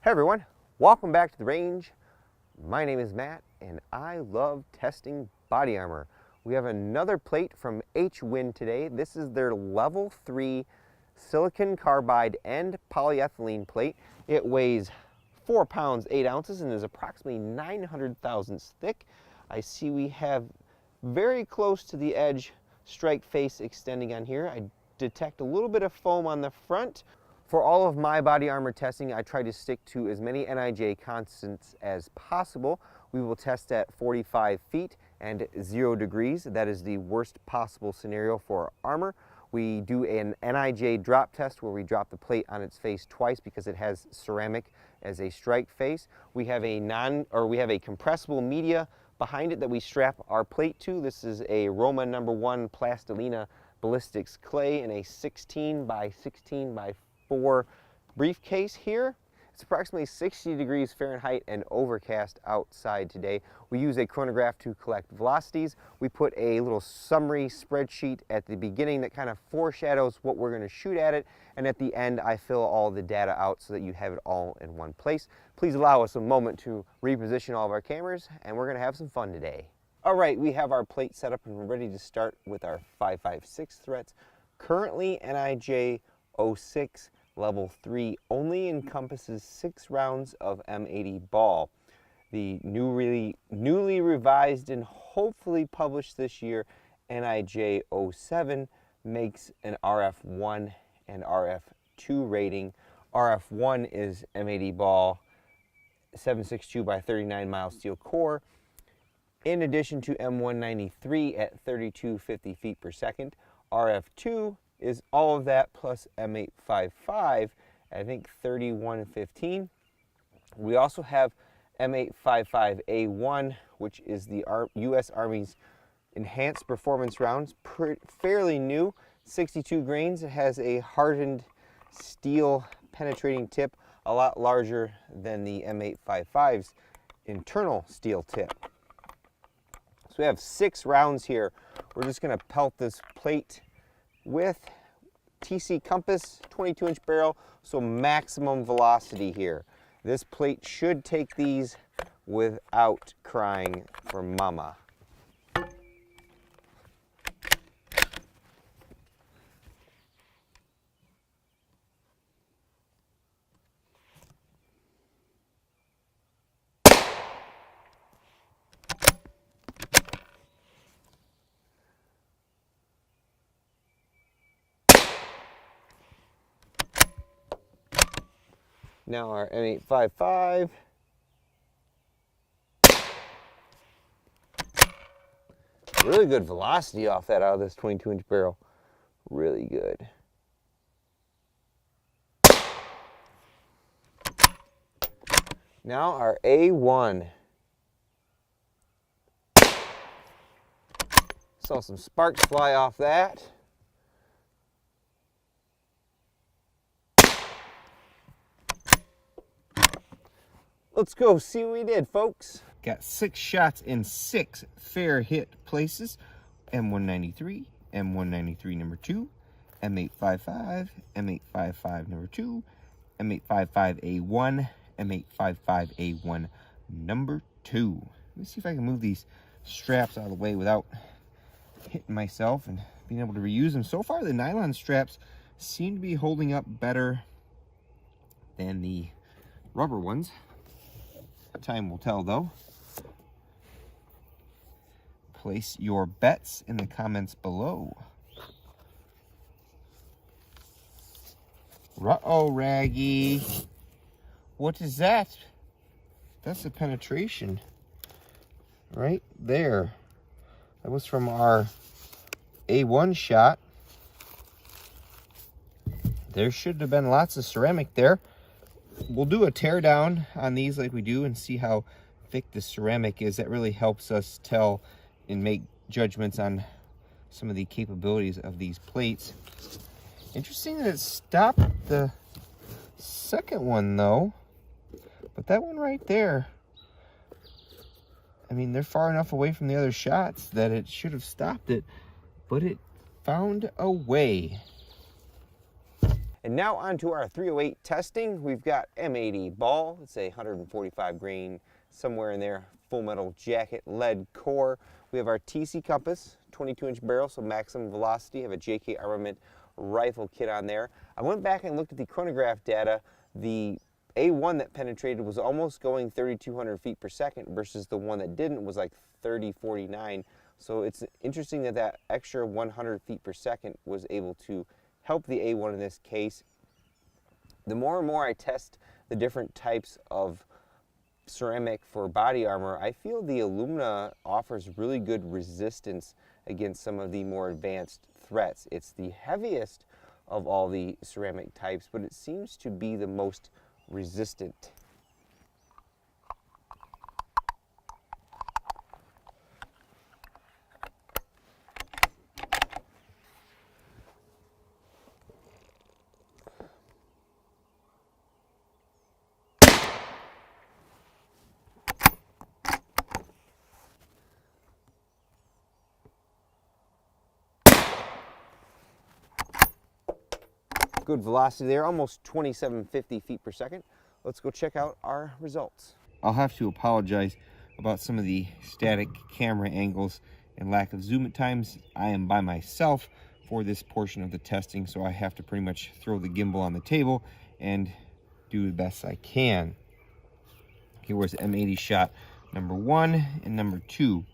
Hey everyone, welcome back to the range. My name is Matt and I love testing body armor. We have another plate from HWin today. This is their level 3 silicon carbide and polyethylene plate. It weighs 4 pounds 8 ounces and is approximately 900 thousandths thick. I see we have very close to the edge strike face extending on here. I detect a little bit of foam on the front. For all of my body armor testing, I try to stick to as many NIJ constants as possible. We will test at 45 feet and 0 degrees. That is the worst possible scenario for armor. We do an NIJ drop test where we drop the plate on its face twice because it has ceramic as a strike face. We have a compressible media behind it that we strap our plate to. This is a Roma No. 1 Plastilina ballistics clay in a 16 by 16 by 4 briefcase here. It's approximately 60 degrees Fahrenheit and overcast outside today. We use a chronograph to collect velocities. We put a little summary spreadsheet at the beginning that kind of foreshadows what we're going to shoot at it, and at the end I fill all the data out so that you have it all in one place. Please allow us a moment to reposition all of our cameras, and we're going to have some fun today. All right, we have our plate set up and we're ready to start with our 5.56 threats. Currently NIJ 06 level 3 only encompasses 6 rounds of M80 ball. The newly revised and hopefully published this year NIJ 07 makes an RF1 and RF2 rating. RF1 is M80 ball, 7.62 by 39 mile steel core, in addition to M193 at 3250 feet per second. RF2 is all of that plus M855, I think 3115. We also have M855A1, which is the U.S. Army's enhanced performance rounds, fairly new, 62 grains. It has a hardened steel penetrating tip, a lot larger than the M855's internal steel tip. So we have 6 rounds here. We're just going to pelt this plate with TC Compass 22-inch barrel, so maximum velocity here. This plate should take these without crying for mama. Now our M855. Really good velocity off that out of this 22-inch barrel. Really good. Now our A1. Saw some sparks fly off that. Let's go see what we did, folks. Got 6 shots in 6 fair hit places. M193, M193 number 2, M855, M855 number 2, M855A1, M855A1 number 2. Let me see if I can move these straps out of the way without hitting myself and being able to reuse them. So far, the nylon straps seem to be holding up better than the rubber ones. Time will tell, though. Place your bets in the comments below. Uh-oh, Raggy. What is that? That's a penetration right there. That was from our A1 shot. There should have been lots of ceramic there. We'll do a tear down on these like we do and see how thick the ceramic is. That really helps us tell and make judgments on some of the capabilities of these plates. Interesting that it stopped the second one though, but that one right there, I mean, they're far enough away from the other shots that it should have stopped it, but it found a way. And now on to our 308 testing. We've got M80 ball, it's a 145 grain, somewhere in there, full metal jacket, lead core. We have our TC compass, 22-inch barrel, so maximum velocity. Have a JK Armament rifle kit on there. I went back and looked at the chronograph data. The A1 that penetrated was almost going 3,200 feet per second versus the one that didn't was like 3049. So it's interesting that that extra 100 feet per second was able to help the A1 in this case. The more and more I test the different types of ceramic for body armor, I feel the alumina offers really good resistance against some of the more advanced threats. It's the heaviest of all the ceramic types, but it seems to be the most resistant. Good velocity there, almost 2750 feet per second. Let's go check out our results. I'll have to apologize about some of the static camera angles and lack of zoom at times. I am by myself for this portion of the testing, so I have to pretty much throw the gimbal on the table and do the best I can. Here was M80 shot number 1 and number 2.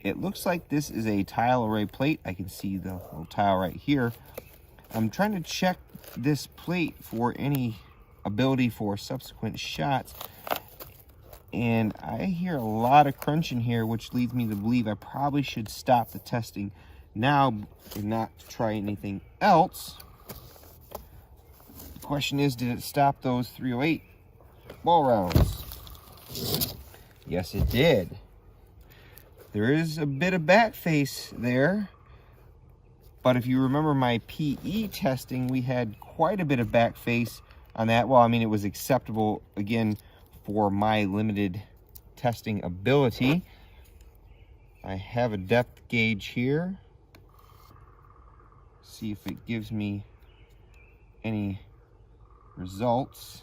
It looks like this is a tile array plate. I can see the little tile right here. I'm trying to check this plate for any ability for subsequent shots, and I hear a lot of crunching here, which leads me to believe I probably should stop the testing now and not try anything else. The question is, did it stop those 308 ball rounds? Yes, it did. There is a bit of back face there. But if you remember my PE testing, we had quite a bit of back face on that. Well, I mean, it was acceptable, again, for my limited testing ability. I have a depth gauge here. See if it gives me any results.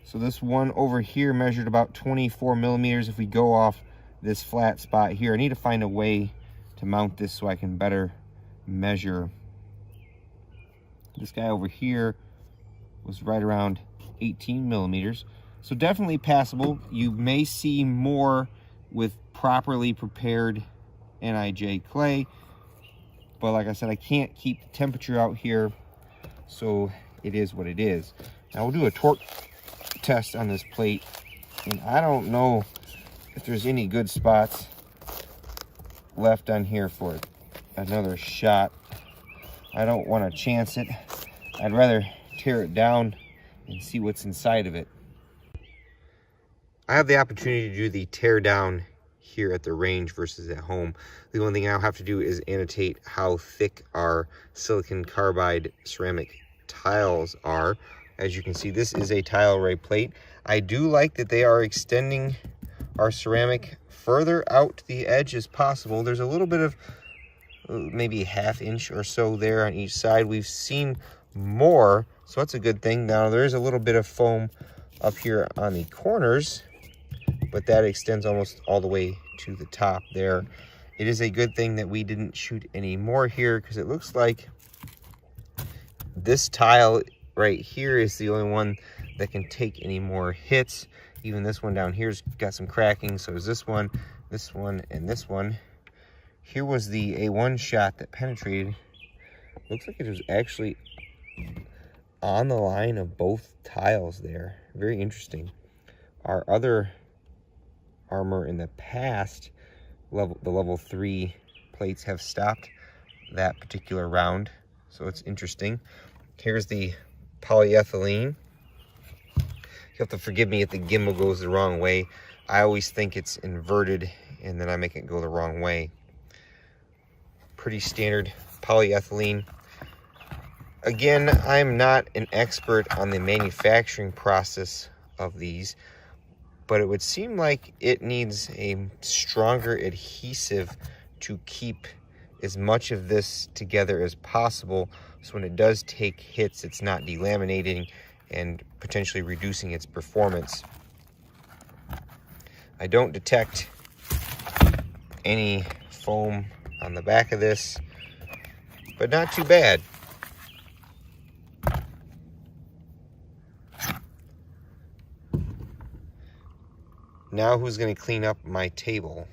So this one over here measured about 24 millimeters. If we go off this flat spot here, I need to find a way to mount this so I can better measure. This guy over here was right around 18 millimeters. So definitely passable. You may see more with properly prepared NIJ clay. But like I said, I can't keep the temperature out here, so it is what it is. Now we'll do a torque test on this plate, and I don't know if there's any good spots left on here for another shot. I don't want to chance it. I'd rather tear it down and see what's inside of it. I have the opportunity to do the tear down here at the range versus at home. The only thing I'll have to do is annotate how thick our silicon carbide ceramic tiles are. As you can see, this is a tile array plate. I do like that they are extending our ceramic further out to the edge as possible. There's a little bit of maybe a ½ inch or so there on each side. We've seen more, so that's a good thing. Now there is a little bit of foam up here on the corners, but that extends almost all the way to the top there. It is a good thing that we didn't shoot any more here, because it looks like this tile right here is the only one that can take any more hits. Even this one down here's got some cracking. So is this one, and this one. Here was the A1 shot that penetrated. Looks like it was actually on the line of both tiles there. Very interesting. Our other armor in the past, the level 3 plates have stopped that particular round. So it's interesting. Here's the polyethylene. You have to forgive me if the gimbal goes the wrong way. I always think it's inverted and then I make it go the wrong way. Pretty standard polyethylene. Again, I'm not an expert on the manufacturing process of these, but it would seem like it needs a stronger adhesive to keep as much of this together as possible, so when it does take hits, it's not delaminating and potentially reducing its performance. I don't detect any foam on the back of this, but not too bad. Now who's going to clean up my table?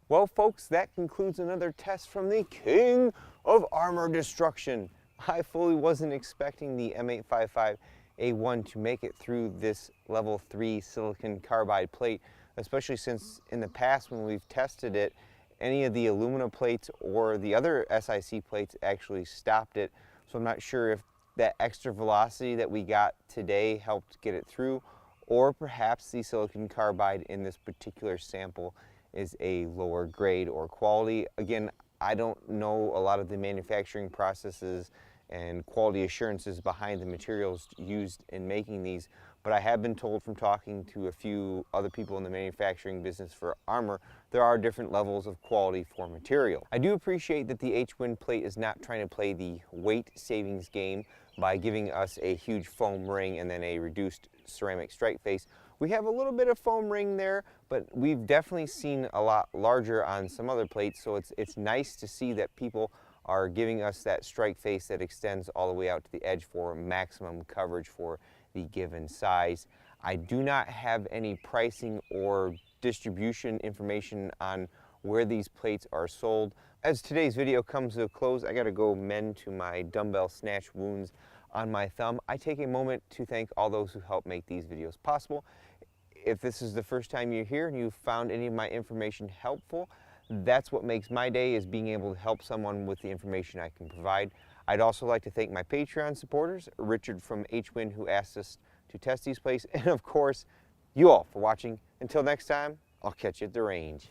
Well, folks, that concludes another test from the king of armor destruction. I fully wasn't expecting the M855A1 to make it through this level 3 silicon carbide plate, especially since in the past when we've tested it, any of the aluminum plates or the other SiC plates actually stopped it. So I'm not sure if that extra velocity that we got today helped get it through, or perhaps the silicon carbide in this particular sample is a lower grade or quality. Again, I don't know a lot of the manufacturing processes and quality assurances behind the materials used in making these, but I have been told from talking to a few other people in the manufacturing business for armor, there are different levels of quality for material. I do appreciate that the HWin plate is not trying to play the weight savings game by giving us a huge foam ring and then a reduced ceramic strike face. We have a little bit of foam ring there, but we've definitely seen a lot larger on some other plates, so it's nice to see that people are giving us that strike face that extends all the way out to the edge for maximum coverage for the given size. I do not have any pricing or distribution information on where these plates are sold. As today's video comes to a close, I gotta go mend to my dumbbell snatch wounds on my thumb. I take a moment to thank all those who help make these videos possible. If this is the first time you're here and you found any of my information helpful, that's what makes my day, is being able to help someone with the information I can provide. I'd also like to thank my Patreon supporters, Richard from HWin, who asked us to test these plates, and of course, you all for watching. Until next time, I'll catch you at the range.